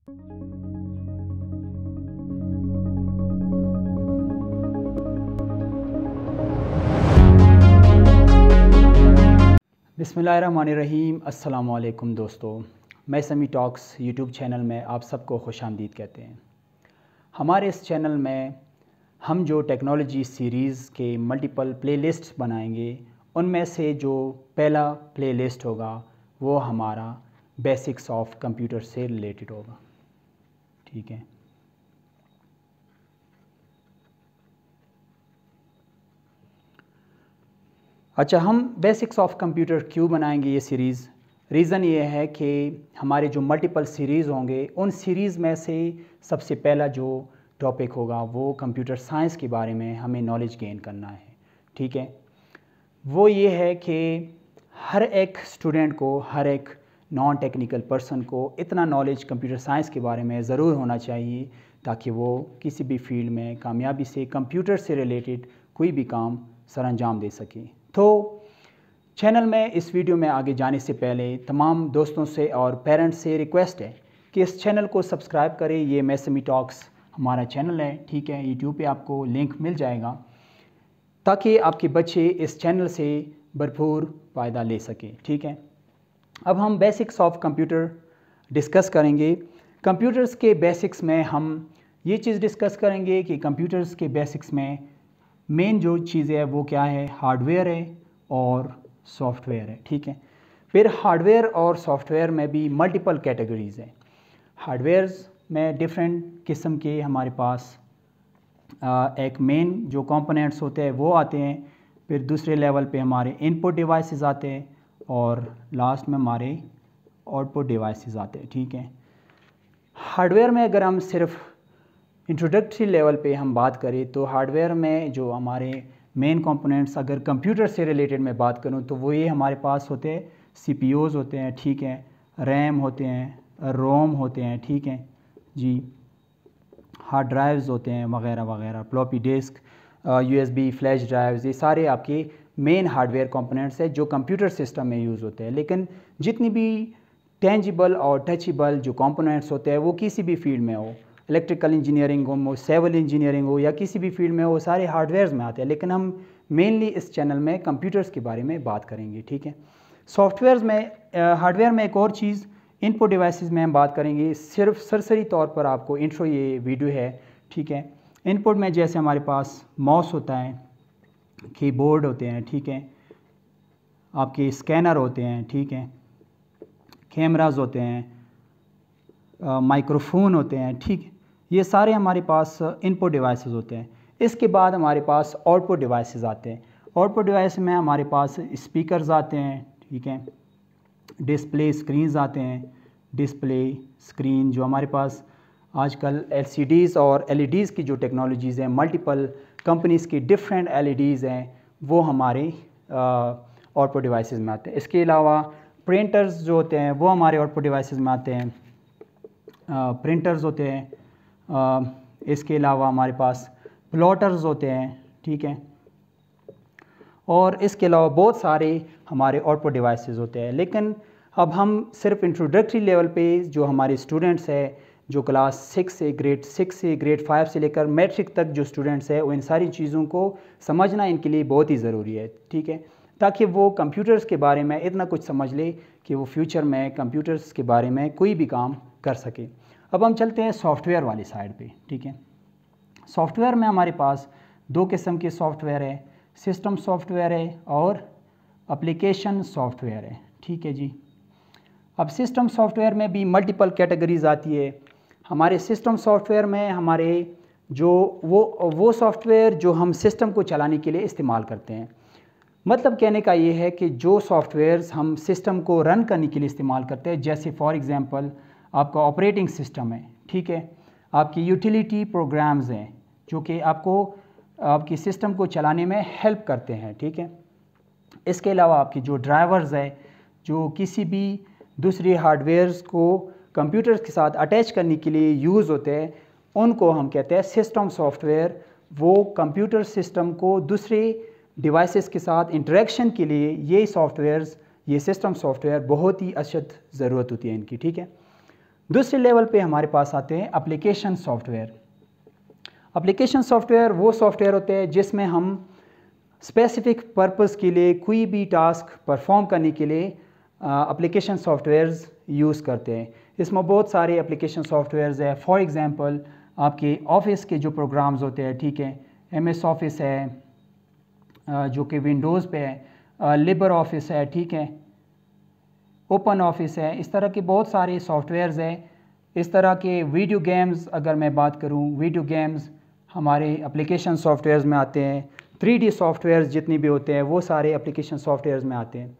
बिस्मिल्लाहिर्रहमानिर्रहीम। अस्सलाम वालेकुम दोस्तों, मैं समी टॉक्स यूट्यूब चैनल में आप सबको खुशामदीद कहते हैं। हमारे इस चैनल में हम जो टेक्नोलॉजी सीरीज़ के मल्टीपल प्लेलिस्ट बनाएंगे, उनमें से जो पहला प्लेलिस्ट होगा वो हमारा बेसिक्स ऑफ कंप्यूटर से रिलेटेड होगा। ठीक है, अच्छा, हम बेसिक्स ऑफ कंप्यूटर क्यों बनाएंगे ये सीरीज़? रीज़न ये है कि हमारे जो मल्टीपल सीरीज़ होंगे, उन सीरीज़ में से सबसे पहला जो टॉपिक होगा वो कंप्यूटर साइंस के बारे में हमें नॉलेज गेन करना है। ठीक है, वो ये है कि हर एक स्टूडेंट को, हर एक नॉन टेक्निकल पर्सन को इतना नॉलेज कंप्यूटर साइंस के बारे में ज़रूर होना चाहिए ताकि वो किसी भी फील्ड में कामयाबी से कंप्यूटर से रिलेटेड कोई भी काम सरअंजाम दे सके। तो चैनल में इस वीडियो में आगे जाने से पहले तमाम दोस्तों से और पेरेंट्स से रिक्वेस्ट है कि इस चैनल को सब्सक्राइब करें। ये मैं समी टॉक्स हमारा चैनल है, ठीक है, यूट्यूब पे आपको लिंक मिल जाएगा ताकि आपके बच्चे इस चैनल से भरपूर फ़ायदा ले सकें। ठीक है, अब हम बेसिक्स ऑफ कंप्यूटर डिस्कस करेंगे। कंप्यूटर्स के बेसिक्स में हम ये चीज़ डिस्कस करेंगे कि कंप्यूटर्स के बेसिक्स में मेन जो चीज़ है वो क्या है, हार्डवेयर है और सॉफ्टवेयर है। ठीक है, फिर हार्डवेयर और सॉफ्टवेयर में भी मल्टीपल कैटेगरीज़ हैं। हार्डवेयर्स में डिफरेंट किस्म के हमारे पास एक मेन जो कंपोनेंट्स होते हैं वो आते हैं, फिर दूसरे लेवल पे हमारे इनपुट डिवाइसेस आते हैं और लास्ट में हमारे आउटपुट डिवाइसेस आते हैं। ठीक है, हार्डवेयर में अगर हम सिर्फ इंट्रोडक्टरी लेवल पे हम बात करें तो हार्डवेयर में जो हमारे मेन कंपोनेंट्स, अगर कंप्यूटर से रिलेटेड मैं बात करूं तो वो ये हमारे पास होते हैं, सीपीयूज़ होते हैं, ठीक है, रैम होते हैं, रोम होते हैं, ठीक है जी, हार्ड ड्राइव्स होते हैं वगैरह वगैरह, floppy disk, USB, flash drives, ये सारे आपके मेन हार्डवेयर कंपोनेंट्स हैं जो कंप्यूटर सिस्टम में यूज़ होते हैं। लेकिन जितनी भी टेंजिबल और टचेबल जो कंपोनेंट्स होते हैं वो किसी भी फील्ड में हो, इलेक्ट्रिकल इंजीनियरिंग हो, सिविल इंजीनियरिंग हो या किसी भी फील्ड में हो, सारे हार्डवेयर्स में आते हैं। लेकिन हम मेनली इस चैनल में कंप्यूटर्स के बारे में बात करेंगे। ठीक है, सॉफ्टवेयर्स में, हार्डवेयर में एक और चीज़, इनपुट डिवाइसेस में हम बात करेंगे। सिर्फ सरसरी तौर पर आपको इंट्रो ये वीडियो है। ठीक है, इनपुट में जैसे हमारे पास माउस होता है, कीबोर्ड होते हैं, ठीक है, आपके स्कैनर होते हैं, ठीक है, कैमराज होते हैं, माइक्रोफोन होते हैं, ठीक है, ये सारे हमारे पास इनपुट डिवाइसेस होते हैं। इसके बाद हमारे पास आउटपुट डिवाइसेस आते हैं। आउटपुट डिवाइस में हमारे पास स्पीकर्स आते हैं, ठीक है, डिस्प्ले स्क्रीन्स आते हैं, डिस्प्ले स्क्रीन जो हमारे पास आजकल LCDs और LEDs की जो टेक्नोलॉजीज़ हैं, मल्टीपल कंपनीज़ की डिफरेंट LEDs हैं, वो हमारे आउटपुट डिवाइसेस में आते हैं। इसके अलावा प्रिंटर्स जो होते हैं वो हमारे आउटपुट डिवाइसेस में आते हैं, प्रिंटर्स होते हैं। इसके अलावा हमारे पास प्लॉटर्स होते हैं, ठीक है, और इसके अलावा बहुत सारे हमारे आउटपुट डिवाइसेस होते हैं। लेकिन अब हम सिर्फ इंट्रोडक्टरी लेवल पे जो हमारे स्टूडेंट्स हैं, जो क्लास 6 से ग्रेड 6 से ग्रेड 5 से लेकर मैट्रिक तक जो स्टूडेंट्स हैं, वो इन सारी चीज़ों को समझना इनके लिए बहुत ही ज़रूरी है। ठीक है, ताकि वो कंप्यूटर्स के बारे में इतना कुछ समझ ले कि वो फ्यूचर में कंप्यूटर्स के बारे में कोई भी काम कर सके। अब हम चलते हैं सॉफ्टवेयर वाली साइड पे। ठीक है, सॉफ्टवेयर में हमारे पास दो किस्म के सॉफ्टवेयर है, सिस्टम सॉफ्टवेयर है और एप्लीकेशन सॉफ्टवेयर है। ठीक है जी, अब सिस्टम सॉफ्टवेयर में भी मल्टीपल कैटेगरीज आती है। हमारे सिस्टम सॉफ्टवेयर में हमारे जो वो सॉफ्टवेयर जो हम सिस्टम को चलाने के लिए इस्तेमाल करते हैं। मतलब कहने का ये है कि जो सॉफ्टवेयर्स हम सिस्टम को रन करने के लिए इस्तेमाल करते हैं, जैसे फॉर एग्ज़ाम्पल आपका ऑपरेटिंग सिस्टम है, ठीक है, आपकी यूटिलिटी प्रोग्राम्स हैं जो कि आपको आपकी सिस्टम को चलाने में हेल्प करते हैं। ठीक है, इसके अलावा आपकी जो ड्राइवर्स है जो किसी भी दूसरी हार्डवेयर्स को कंप्यूटर्स के साथ अटैच करने के लिए यूज़ होते हैं, उनको हम कहते हैं सिस्टम सॉफ्टवेयर। वो कंप्यूटर सिस्टम को दूसरे डिवाइसेस के साथ इंटरेक्शन के लिए ये सॉफ्टवेयर्स, ये सिस्टम सॉफ्टवेयर बहुत ही अशद ज़रूरत होती है इनकी। ठीक है, दूसरे लेवल पे हमारे पास आते हैं एप्लीकेशन सॉफ्टवेयर। एप्लीकेशन सॉफ्टवेयर वो सॉफ्टवेयर होते हैं जिसमें हम स्पेसिफिक पर्पस के लिए कोई भी टास्क परफॉर्म करने के लिए एप्लीकेशन सॉफ्टवेयर्स यूज़ करते हैं। इसमें बहुत सारे एप्लीकेशन सॉफ्टवेयर्स है। फॉर एग्जांपल आपके ऑफिस के जो प्रोग्राम्स होते हैं, ठीक है, MS ऑफिस है जो कि विंडोज़ पे है, लिबर ऑफिस है, ठीक है, ओपन ऑफिस है, इस तरह के बहुत सारे सॉफ्टवेयर्स हैं। इस तरह के वीडियो गेम्स, अगर मैं बात करूं, वीडियो गेम्स हमारे एप्लीकेशन सॉफ्टवेयर्स में आते हैं। 3D सॉफ्टवेयर्स जितनी भी होते हैं वो सारे एप्लीकेशन सॉफ्टवेयर्स में आते हैं।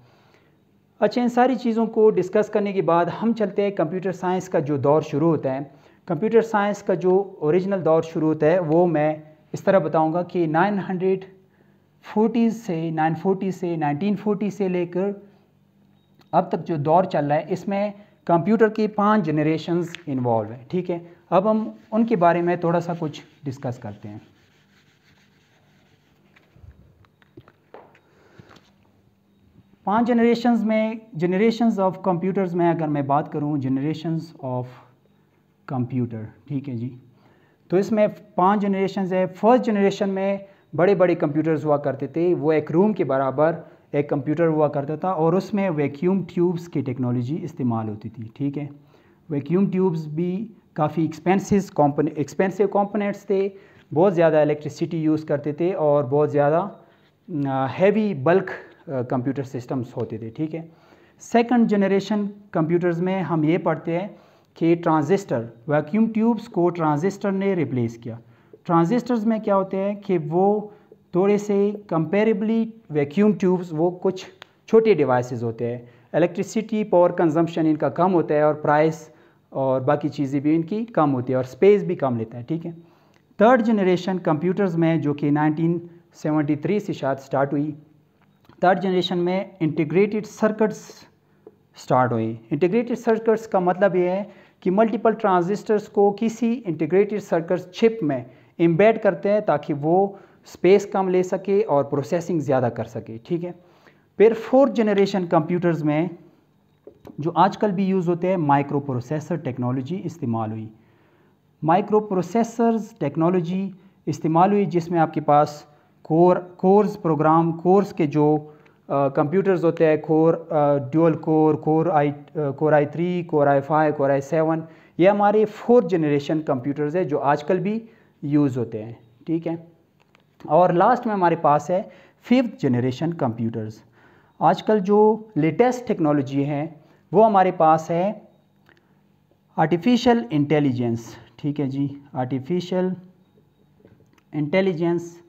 अच्छा, इन सारी चीज़ों को डिस्कस करने के बाद हम चलते हैं कंप्यूटर साइंस का जो दौर शुरू होता है। कंप्यूटर साइंस का जो ओरिजिनल दौर शुरू होता है वो मैं इस तरह बताऊंगा कि 940 से 1940 से लेकर अब तक जो दौर चल रहा है इसमें कंप्यूटर की 5 जनरेशन्स इन्वॉल्व है, ठीक है। अब हम उनके बारे में थोड़ा सा कुछ डिस्कस करते हैं। पांच जनरेशन्स ऑफ कंप्यूटर्स में अगर मैं बात करूं, जनरेशन्स ऑफ कंप्यूटर, ठीक है जी, तो इसमें 5 जनरेशन्स है। फर्स्ट जनरेशन में बड़े बड़े कंप्यूटर्स हुआ करते थे, वो एक रूम के बराबर एक कंप्यूटर हुआ करता था और उसमें वैक्यूम ट्यूब्स की टेक्नोलॉजी इस्तेमाल होती थी, ठीक है। वैक्यूम ट्यूब्स भी काफ़ी एक्सपेंसिव कंपोनेंट्स थे, बहुत ज़्यादा इलेक्ट्रिसिटी यूज़ करते थे और बहुत ज़्यादा हैवी बल्क कंप्यूटर सिस्टम्स होते थे, ठीक है। सेकंड जनरेशन कंप्यूटर्स में हम ये पढ़ते हैं कि ट्रांजिस्टर, वैक्यूम ट्यूब्स को ट्रांजिस्टर ने रिप्लेस किया। ट्रांजिस्टर्स में क्या होते हैं कि वो थोड़े से कंपेरेबली वैक्यूम ट्यूब्स वो कुछ छोटे डिवाइसेस होते हैं, इलेक्ट्रिसिटी पावर कंजम्पशन इनका कम होता है और प्राइस और बाकी चीज़ें भी इनकी कम होती है और स्पेस भी कम लेता है, ठीक है। थर्ड जनरेशन कंप्यूटर्स में जो कि 1973 से शायद स्टार्ट हुई, थर्ड जनरेशन में इंटीग्रेटेड सर्किट्स स्टार्ट हुई। इंटीग्रेटेड सर्किट्स का मतलब ये है कि मल्टीपल ट्रांजिस्टर्स को किसी इंटीग्रेटेड सर्किट चिप में एम्बेड करते हैं ताकि वो स्पेस कम ले सके और प्रोसेसिंग ज़्यादा कर सके, ठीक है। फिर फोर्थ जनरेशन कंप्यूटर्स में जो आजकल भी यूज़ होते हैं, माइक्रो प्रोसेसर टेक्नोलॉजी इस्तेमाल हुई। माइक्रो प्रोसेसर्स टेक्नोलॉजी इस्तेमाल हुई जिसमें आपके पास कोर्स के जो कंप्यूटर्स होते हैं, dual core i3, core i5, core i7, ये हमारे फोर्थ जनरेशन कंप्यूटर्स है जो आजकल भी यूज़ होते हैं, ठीक है। और लास्ट में हमारे पास है फिफ्थ जनरेशन कंप्यूटर्स। आजकल जो लेटेस्ट टेक्नोलॉजी है वो हमारे पास है आर्टिफिशियल इंटेलिजेंस, ठीक है जी, आर्टिफिशियल इंटेलिजेंस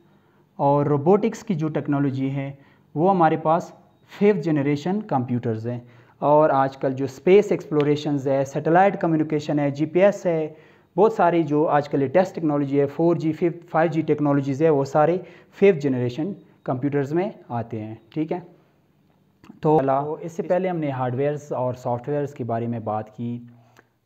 और रोबोटिक्स की जो टेक्नोलॉजी है वो हमारे पास फिफ्थ जनरेशन कंप्यूटर्स हैं। और आजकल जो स्पेस एक्सप्लोरेशंस है, सैटेलाइट कम्युनिकेशन है, GPS है, बहुत सारी जो आजकल लेटेस्ट टेक्नोलॉजी है, 4G 5G टेक्नोलॉजीज़ है, वो सारे फिफ्थ जनरेशन कंप्यूटर्स में आते हैं, ठीक है। तो इससे पहले हमने हार्डवेयर्स और सॉफ्टवेयर्स के बारे में बात की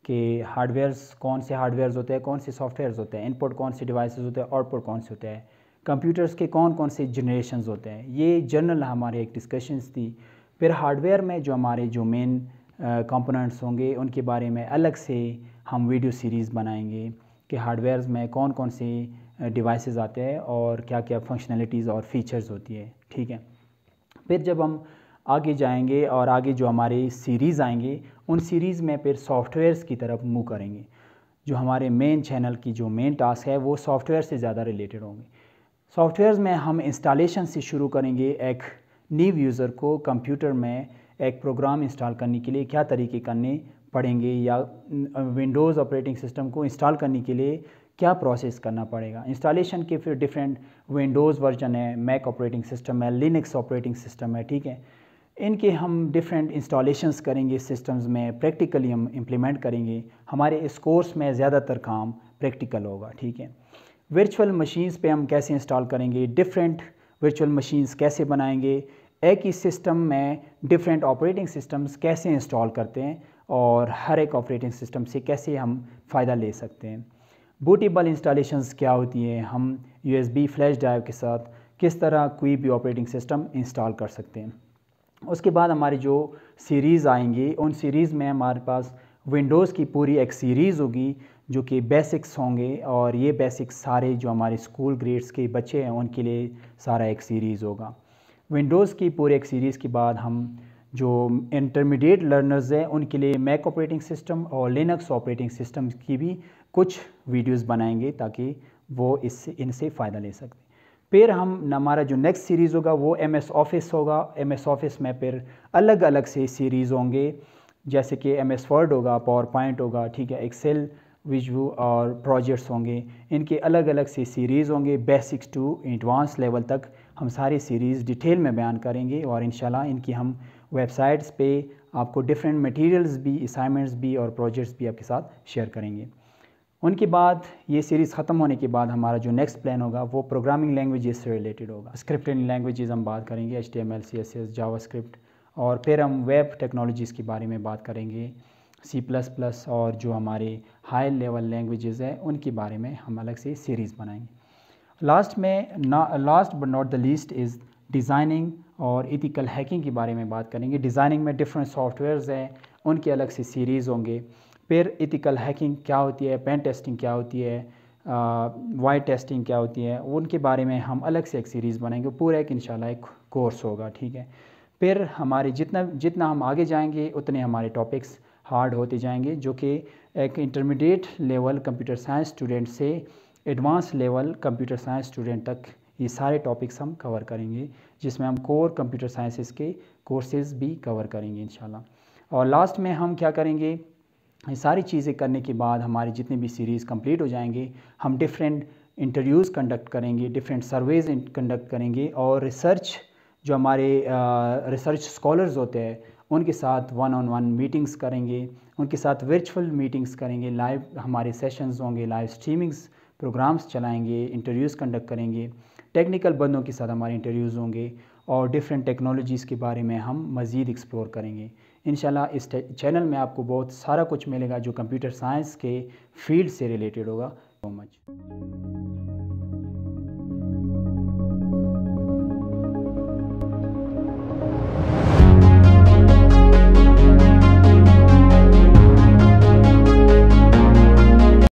कि हार्डवेयर्स कौन से हार्डवेयर्स होते हैं, कौन से सॉफ्टवेयर्स होते हैं, इनपुट कौन से डिवाइसेस होते हैं, आउटपुट कौन से होते हैं, कंप्यूटर्स के कौन कौन से जनरेशन्स होते हैं। ये जनरल हमारे एक डिस्कशंस थी। फिर हार्डवेयर में जो हमारे जो मेन कंपोनेंट्स होंगे उनके बारे में अलग से हम वीडियो सीरीज़ बनाएंगे कि हार्डवेयर्स में कौन कौन से डिवाइसेस आते हैं और क्या क्या फंक्शनलिटीज़ और फीचर्स होती है, ठीक है। फिर जब हम आगे जाएंगे और आगे जो हमारे सीरीज़ आएंगे उन सीरीज़ में फिर सॉफ्टवेयर्स की तरफ मूव करेंगे। जो हमारे मेन चैनल की जो मेन टास्क है वो सॉफ्टवेयर से ज़्यादा रिलेटेड होंगे। सॉफ्टवेयर्स में हम इंस्टॉलेशन से शुरू करेंगे। एक न्यू यूज़र को कंप्यूटर में एक प्रोग्राम इंस्टॉल करने के लिए क्या तरीके करने पड़ेंगे या विंडोज़ ऑपरेटिंग सिस्टम को इंस्टॉल करने के लिए क्या प्रोसेस करना पड़ेगा। इंस्टॉलेशन के फिर डिफरेंट विंडोज़ वर्जन है, मैक ऑपरेटिंग सिस्टम है, लिनक्स ऑपरेटिंग सिस्टम है, ठीक है। इनके हम डिफरेंट इंस्टॉलेशंस करेंगे सिस्टम्स में, प्रैक्टिकली हम इम्प्लीमेंट करेंगे। हमारे इस कोर्स में ज़्यादातर काम प्रैक्टिकल होगा, ठीक है। वर्चुअल मशीन्स पे हम कैसे इंस्टॉल करेंगे, डिफरेंट वर्चुअल मशीन्स कैसे बनाएंगे, एक ही सिस्टम में डिफरेंट ऑपरेटिंग सिस्टम्स कैसे इंस्टॉल करते हैं और हर एक ऑपरेटिंग सिस्टम से कैसे हम फ़ायदा ले सकते हैं। बूटेबल इंस्टॉलेशंस क्या होती हैं, हम USB फ्लैश ड्राइव के साथ किस तरह कोई भी ऑपरेटिंग सिस्टम इंस्टॉल कर सकते हैं। उसके बाद हमारी जो सीरीज़ आएंगी उन सीरीज़ में हमारे पास विंडोज़ की पूरी एक सीरीज़ होगी जो कि बेसिक्स होंगे, और ये बेसिक्स सारे जो हमारे स्कूल ग्रेड्स के बच्चे हैं उनके लिए सारा एक सीरीज़ होगा। विंडोज़ की पूरी एक सीरीज़ के बाद हम जो इंटरमीडिएट लर्नर्स हैं उनके लिए मैक ऑपरेटिंग सिस्टम और लिनक्स ऑपरेटिंग सिस्टम की भी कुछ वीडियोस बनाएंगे ताकि वो इनसे फ़ायदा ले सकते। फिर हमारा जो नेक्स्ट सीरीज़ होगा वो MS ऑफिस होगा। MS ऑफिस में फिर अलग अलग से सीरीज़ होंगे, जैसे कि MS वर्ड होगा, पावर पॉइंट होगा, ठीक है, एक्सेल, विजू और प्रोजेक्ट्स होंगे। इनके अलग अलग से सीरीज़ होंगे, बेसिक्स टू एडवांस लेवल तक हम सारी सीरीज़ डिटेल में बयान करेंगे, और इंशाल्लाह इनकी हम वेबसाइट्स पे आपको डिफरेंट मटेरियल्स भी, असाइनमेंट्स भी और प्रोजेक्ट्स भी आपके साथ शेयर करेंगे। उनके बाद ये सीरीज़ ख़त्म होने के बाद हमारा जो नेक्स्ट प्लान होगा वो प्रोग्रामिंग लैंग्वेजेस से रिलेटेड होगा। स्क्रिप्टिंग लैंग्वेजेस हम बात करेंगे, HTML, CSS, जावास्क्रिप्ट, और फिर हम वेब टेक्नोलॉजीज़ के बारे में बात करेंगे, C++, और जो हमारे हाई लेवल लैंग्वेजेस हैं उनके बारे में हम अलग से सीरीज़ बनाएंगे। Last but not the least is designing और इथिकल हैकिंग के बारे में बात करेंगे। डिज़ाइनिंग में डिफरेंट सॉफ्टवेयर्स हैं, उनके अलग से सीरीज़ होंगे। फिर इथिकल हैकिंग क्या होती है, पेन टेस्टिंग क्या होती है, वाइट टेस्टिंग क्या होती है, उनके बारे में हम अलग से एक सीरीज़ बनाएंगे। पूरा एक इंशाल्लाह एक कोर्स होगा, ठीक है। फिर हमारे जितना हम आगे जाएंगे उतने हमारे टॉपिक्स हार्ड होते जाएंगे, जो कि एक intermediate level computer science student से advance level computer science student तक ये सारे टॉपिक्स हम कवर करेंगे, जिसमें हम कोर कंप्यूटर साइंसेस के कोर्सेज़ भी कवर करेंगे इंशाल्लाह। और लास्ट में हम क्या करेंगे, ये सारी चीज़ें करने के बाद हमारी जितनी भी सीरीज़ कंप्लीट हो जाएंगे, हम डिफरेंट इंटरव्यूज़ कंडक्ट करेंगे, डिफरेंट सर्वेज़ कंडक्ट करेंगे, और रिसर्च जो हमारे रिसर्च स्कॉलर्स होते हैं उनके साथ 1-on-1 मीटिंग्स करेंगे, उनके साथ वर्चुअल मीटिंग्स करेंगे, लाइव हमारे सेशंस होंगे, लाइव स्ट्रीमिंग्स प्रोग्राम्स चलाएंगे, इंटरव्यूज़ कंडक्ट करेंगे, टेक्निकल बंदों के साथ हमारे इंटरव्यूज़ होंगे, और डिफरेंट टेक्नोलॉजीज़ के बारे में हम मज़ीद एक्सप्लोर करेंगे। इंशाल्लाह इस चैनल में आपको बहुत सारा कुछ मिलेगा जो कंप्यूटर साइंस के फील्ड से रिलेटेड होगा। So much.